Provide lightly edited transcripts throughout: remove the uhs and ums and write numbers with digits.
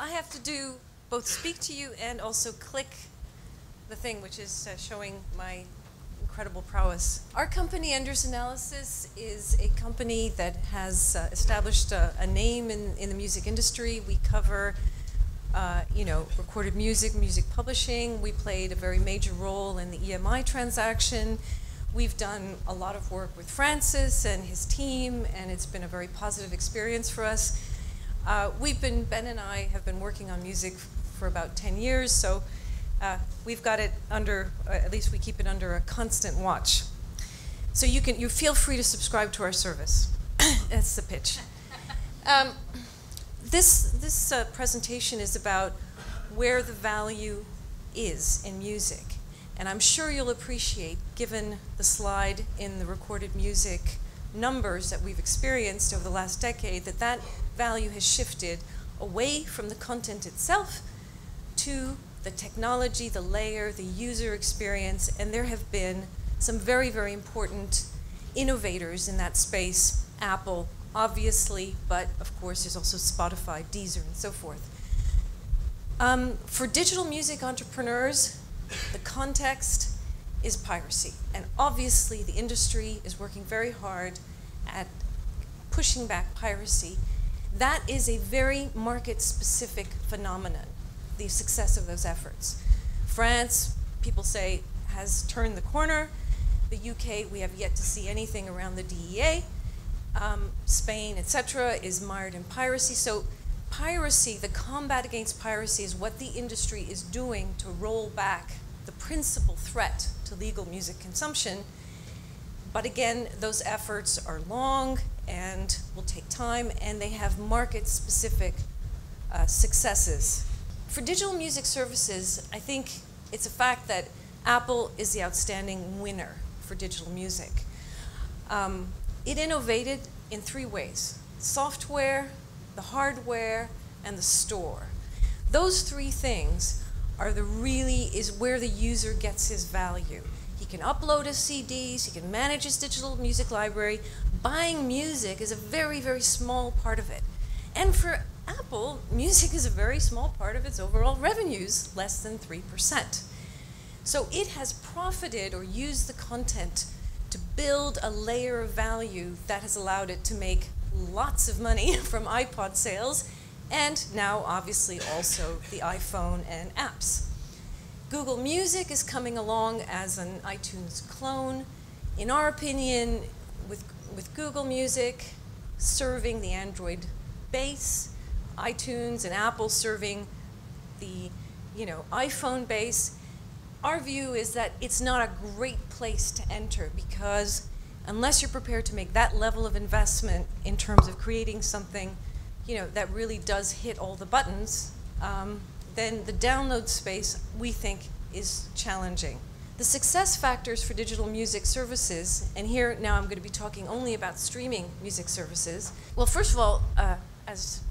I have to do both speak to you and also click the thing, which is showing my incredible prowess. Our company, Enders Analysis, is a company that has established a name in the music industry. We cover recorded music, music publishing. We played a very major role in the EMI transaction. We've done a lot of work with Francis and his team, and it's been a very positive experience for us. Ben and I have been working on music for about 10 years, so we've got it under, at least we keep it under a constant watch. So you feel free to subscribe to our service. That's the pitch. This presentation is about where the value is in music. And I'm sure you'll appreciate, given the slide in the recorded music numbers that we've experienced over the last decade, that value has shifted away from the content itself to the technology, the layer, the user experience, and there have been some very, very important innovators in that space. Apple, obviously, but of course there's also Spotify, Deezer, and so forth. For digital music entrepreneurs, the context is piracy, and obviously the industry is working very hard at pushing back piracy. That is a very market-specific phenomenon, the success of those efforts. France, people say, has turned the corner. The UK, we have yet to see anything around the DEA. Spain, etc., is mired in piracy. So piracy, the combat against piracy, is what the industry is doing to roll back the principal threat to legal music consumption. But again, those efforts are long and will take time, and they have market-specific successes. For digital music services, I think it's a fact that Apple is the outstanding winner for digital music. It innovated in 3 ways: software, the hardware, and the store. Those 3 things are is where the user gets his value. He can upload his CDs, he can manage his digital music library. Buying music is a very, very small part of it. And for Apple, music is a very small part of its overall revenues, less than 3%. So it has profited or used the content to build a layer of value that has allowed it to make lots of money from iPod sales, and now obviously also the iPhone and apps. Google Music is coming along as an iTunes clone. In our opinion, with Google Music serving the Android base, iTunes and Apple serving the iPhone base, our view is that it's not a great place to enter, because unless you're prepared to make that level of investment in terms of creating something that really does hit all the buttons, then the download space, we think, is challenging. The success factors for digital music services, and here now I'm going to be talking only about streaming music services. Well, first of all, as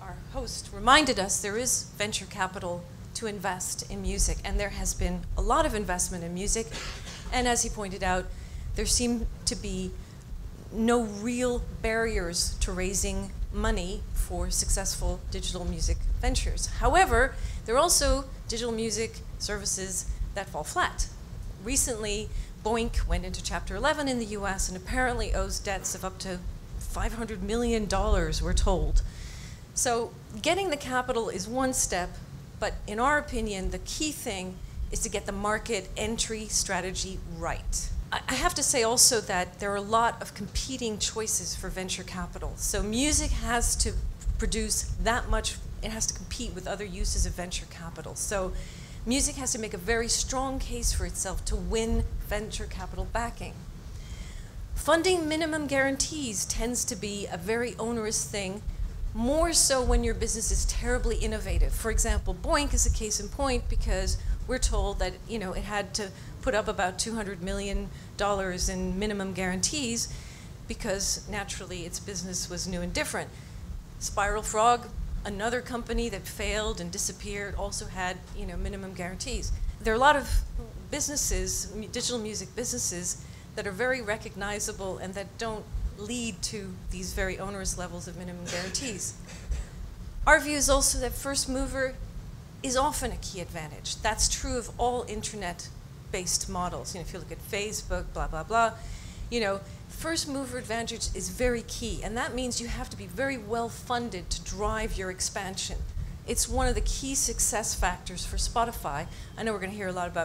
our host reminded us, there is venture capital to invest in music, and there has been a lot of investment in music, and as he pointed out, there seem to be no real barriers to raising money for successful digital music ventures. However, there are also digital music services that fall flat. Recently, Boink went into Chapter 11 in the US and apparently owes debts of up to $500 million, we're told. So getting the capital is one step, but in our opinion, the key thing is to get the market entry strategy right. I have to say also that there are a lot of competing choices for venture capital. So music has to produce that much, it has to compete with other uses of venture capital. So music has to make a very strong case for itself to win venture capital backing. Funding minimum guarantees tends to be a very onerous thing, more so when your business is terribly innovative. For example, Boink is a case in point, because we're told that it had to put up about $200 million in minimum guarantees because naturally its business was new and different. Spiral Frog, another company that failed and disappeared, also had minimum guarantees. There are a lot of businesses, digital music businesses, that are very recognizable and that don't lead to these very onerous levels of minimum guarantees. Our view is also that first mover is often a key advantage. That's true of all internet-based models. If you look at Facebook, blah, blah, blah, first mover advantage is very key, and that means you have to be very well funded to drive your expansion. It's one of the key success factors for Spotify. I know we're going to hear a lot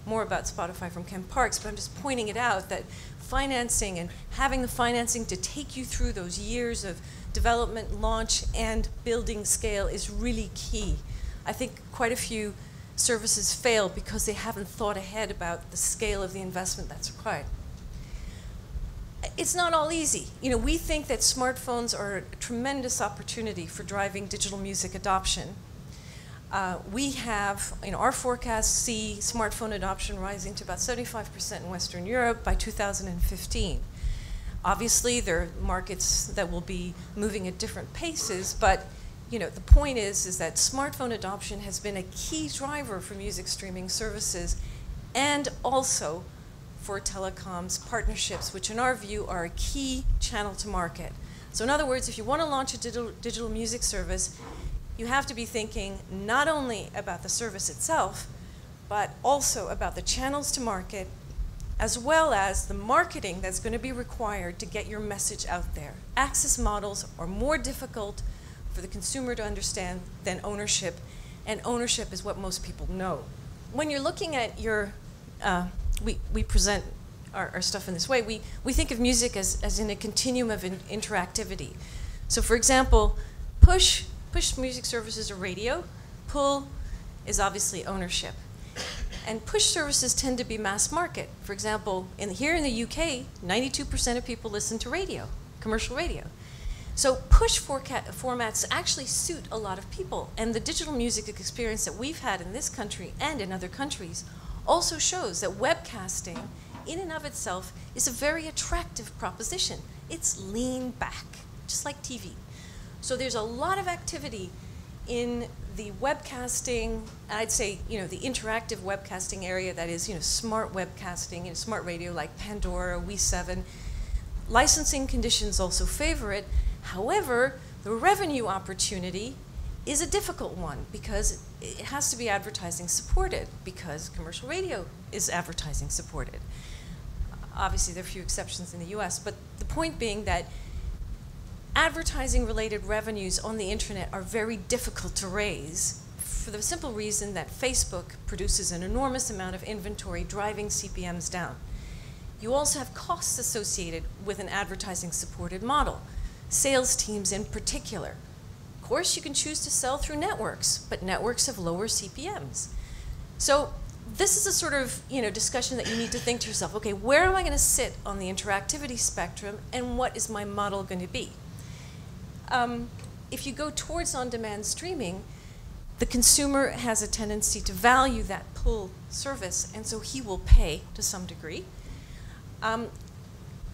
more about Spotify from Ken Parks, but I'm just pointing it out that financing and having the financing to take you through those years of development, launch, and building scale is really key. I think quite a few services fail because they haven't thought ahead about the scale of the investment that's required. It's not all easy. We think that smartphones are a tremendous opportunity for driving digital music adoption. We have, our forecasts see smartphone adoption rising to about 75% in Western Europe by 2015. Obviously, there are markets that will be moving at different paces, but the point is that smartphone adoption has been a key driver for music streaming services and also for telecoms partnerships, which in our view are a key channel to market. So in other words, if you want to launch a digital music service, you have to be thinking not only about the service itself, but also about the channels to market, as well as the marketing that's going to be required to get your message out there. Access models are more difficult for the consumer to understand than ownership, and ownership is what most people know. When you're looking at your, we present our stuff in this way, we think of music as in a continuum of interactivity. So for example, push music services are radio, pull is obviously ownership. And push services tend to be mass market. For example, here in the UK, 92% of people listen to radio, commercial radio. So push formats actually suit a lot of people. And the digital music experience that we've had in this country and in other countries also shows that webcasting in and of itself is a very attractive proposition. It's lean back, just like TV. So there's a lot of activity in the webcasting, I'd say, the interactive webcasting area, that is, smart webcasting, smart radio like Pandora, We7. Licensing conditions also favor it. However, the revenue opportunity is a difficult one because it has to be advertising supported, because commercial radio is advertising supported. Obviously, there are a few exceptions in the US, but the point being that advertising-related revenues on the internet are very difficult to raise for the simple reason that Facebook produces an enormous amount of inventory, driving CPMs down. You also have costs associated with an advertising-supported model, sales teams in particular. Of course, you can choose to sell through networks, but networks have lower CPMs. So this is a sort of discussion that you need to think to yourself, okay, where am I going to sit on the interactivity spectrum, and what is my model going to be? If you go towards on-demand streaming, the consumer has a tendency to value that pull service, and so he will pay to some degree.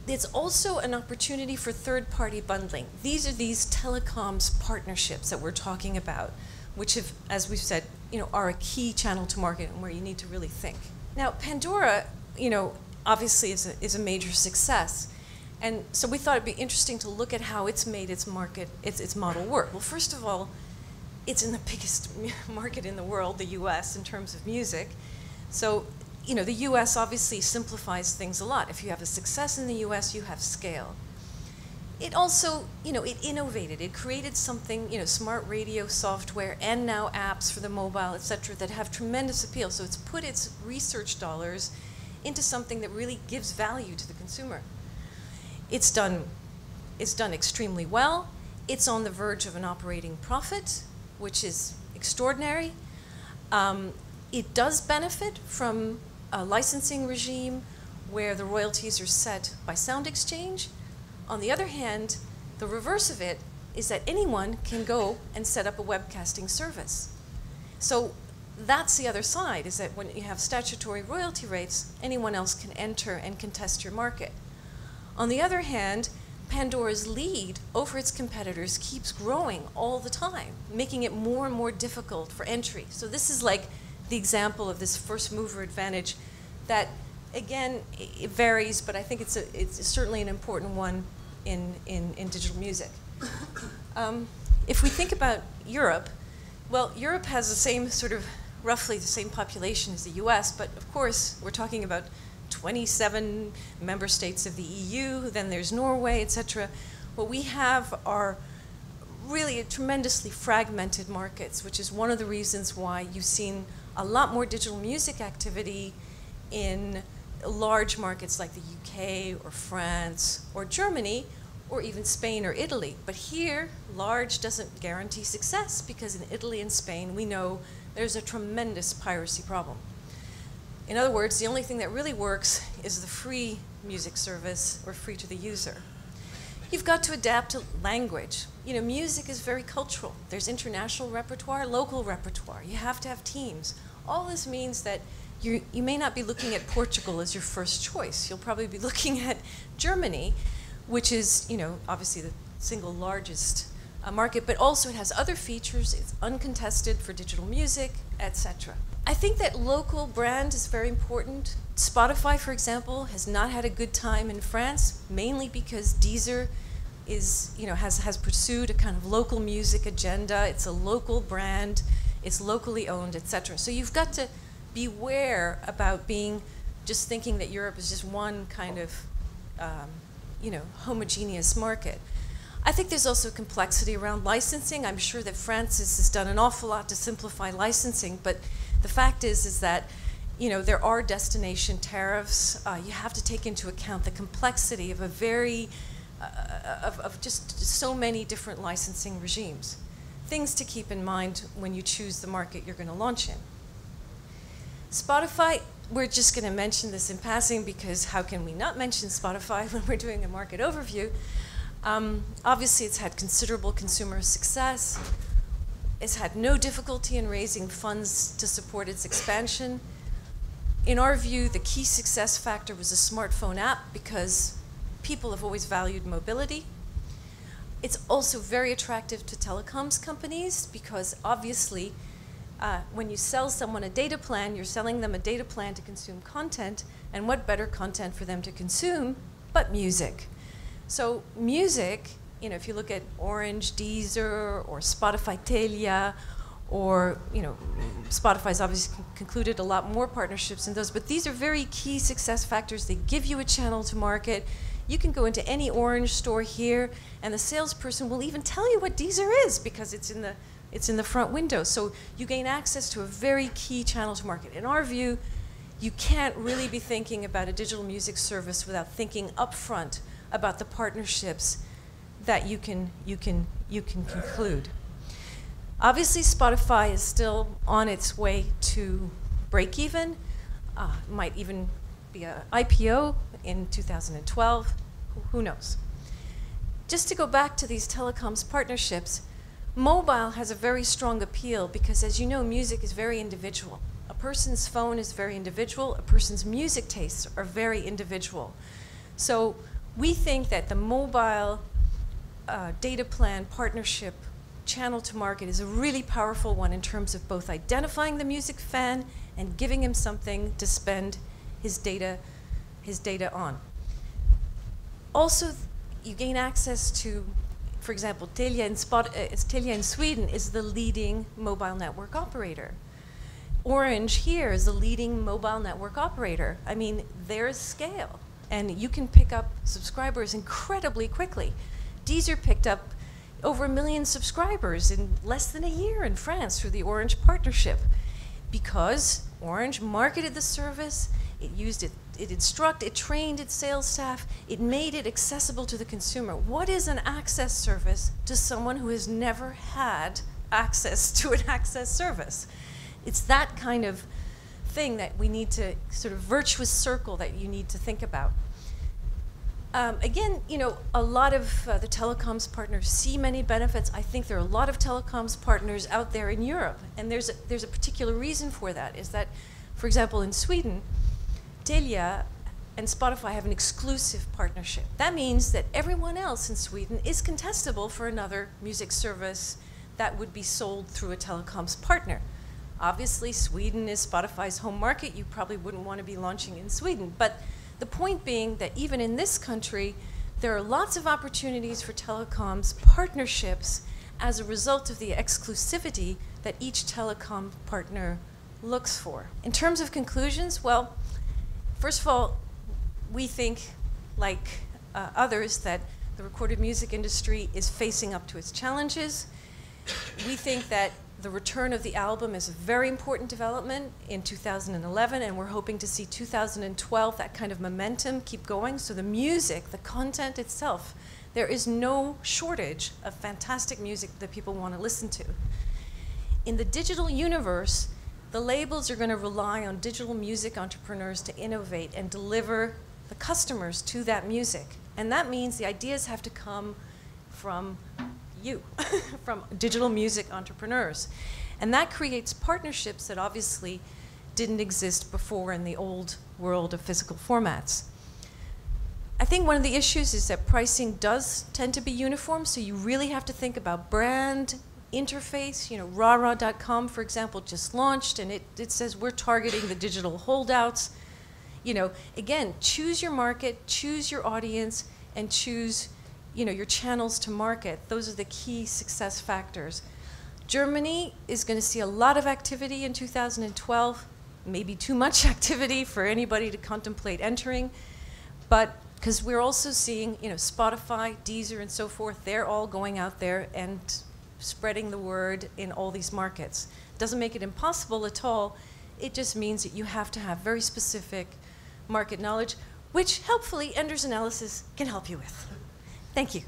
It's also an opportunity for third-party bundling. These are these telecoms partnerships that we're talking about, which have, as we've said, are a key channel to market and where you need to really think. Now, Pandora, obviously is a major success. And so we thought it'd be interesting to look at how it's made its model work. Well, first of all, it's in the biggest market in the world, the US, in terms of music. So, the US obviously simplifies things a lot. If you have a success in the US, you have scale. It also, it innovated. It created something, smart radio software and now apps for the mobile, et cetera, that have tremendous appeal. So it's put its research dollars into something that really gives value to the consumer. It's done extremely well. It's on the verge of an operating profit, which is extraordinary. It does benefit from a licensing regime where the royalties are set by sound exchange. On the other hand, the reverse of it is that anyone can go and set up a webcasting service. So that's the other side, is that when you have statutory royalty rates, anyone else can enter and contest your market. On the other hand, Pandora's lead over its competitors keeps growing all the time, making it more and more difficult for entry. So this is like the example of this first mover advantage that, again, it varies, but I think it's certainly an important one in digital music. If we think about Europe, well, Europe has the same sort of, roughly the same population as the US, but of course, we're talking about 27 member states of the EU, then there's Norway, etc. What we have are really tremendously fragmented markets, which is one of the reasons why you've seen a lot more digital music activity in large markets like the UK or France or Germany or even Spain or Italy. But here, large doesn't guarantee success because in Italy and Spain, we know there's a tremendous piracy problem. In other words, the only thing that really works is the free music service or free to the user. You've got to adapt to language. You know, music is very cultural. There's international repertoire, local repertoire. You have to have teams. All this means that you may not be looking at Portugal as your first choice. You'll probably be looking at Germany, which is, you know, obviously the single largest market, but also it has other features. It's uncontested for digital music, etc. I think that local brand is very important. Spotify, for example, has not had a good time in France, mainly because Deezer is, you know, has pursued a kind of local music agenda. It's a local brand, it's locally owned, etc. So you've got to beware about just thinking that Europe is just one kind of, you know, homogeneous market. I think there's also complexity around licensing. I'm sure that Francis has done an awful lot to simplify licensing, but the fact is that, you know, there are destination tariffs. You have to take into account the complexity of a very, of just so many different licensing regimes. Things to keep in mind when you choose the market you're going to launch in. Spotify, we're just going to mention this in passing because how can we not mention Spotify when we're doing a market overview? Obviously, it's had considerable consumer success. It's had no difficulty in raising funds to support its expansion. In our view, the key success factor was a smartphone app because people have always valued mobility. It's also very attractive to telecoms companies because obviously, when you sell someone a data plan, you're selling them a data plan to consume content, and what better content for them to consume but music? So music, you know, if you look at Orange, Deezer, or Spotify Telia, or, you know, Spotify's obviously concluded a lot more partnerships than those, but these are very key success factors. They give you a channel to market. You can go into any Orange store here, and the salesperson will even tell you what Deezer is because it's in the front window. So you gain access to a very key channel to market. In our view, you can't really be thinking about a digital music service without thinking upfront about the partnerships that you can conclude. Obviously, Spotify is still on its way to break even. Might even be an IPO in 2012. Who knows? Just to go back to these telecoms partnerships, mobile has a very strong appeal because, as you know, music is very individual. A person's phone is very individual. A person's music tastes are very individual. So we think that the mobile data plan partnership channel to market is a really powerful one in terms of both identifying the music fan and giving him something to spend his data on. Also, you gain access to, for example, Telia in Sweden is the leading mobile network operator. Orange here is the leading mobile network operator. I mean, there's scale, and you can pick up subscribers incredibly quickly. Deezer picked up over 1 million subscribers in less than a year in France through the Orange partnership because Orange marketed the service, it trained its sales staff, it made it accessible to the consumer. What is an access service to someone who has never had access to an access service? It's that kind of thing that we need to, sort of virtuous circle that you need to think about. Again, you know, a lot of the telecoms partners see many benefits. I think there are a lot of telecoms partners out there in Europe, and there's a particular reason for that, is that, for example, in Sweden, Telia and Spotify have an exclusive partnership. That means that everyone else in Sweden is contestable for another music service that would be sold through a telecoms partner. Obviously, Sweden is Spotify's home market. You probably wouldn't want to be launching in Sweden, but the point being that even in this country, there are lots of opportunities for telecoms partnerships as a result of the exclusivity that each telecom partner looks for. In terms of conclusions, well, first of all, we think, like others, that the recorded music industry is facing up to its challenges. We think that the return of the album is a very important development in 2011, and we're hoping to see 2012, that kind of momentum keep going. So the music, the content itself, there is no shortage of fantastic music that people want to listen to. In the digital universe, the labels are going to rely on digital music entrepreneurs to innovate and deliver the customers to that music. And that means the ideas have to come from you, from digital music entrepreneurs. And that creates partnerships that obviously didn't exist before in the old world of physical formats. I think one of the issues is that pricing does tend to be uniform, so you really have to think about brand interface. You know, rah-rah.com, for example, just launched, and it says we're targeting the digital holdouts. You know, again, choose your market, choose your audience, and choose, you know, your channels to market. Those are the key success factors. Germany is going to see a lot of activity in 2012, maybe too much activity for anybody to contemplate entering, but because we're also seeing, you know, Spotify, Deezer, and so forth, they're all going out there and spreading the word in all these markets. Doesn't make it impossible at all. It just means that you have to have very specific market knowledge, which helpfully Ender's analysis can help you with. Thank you.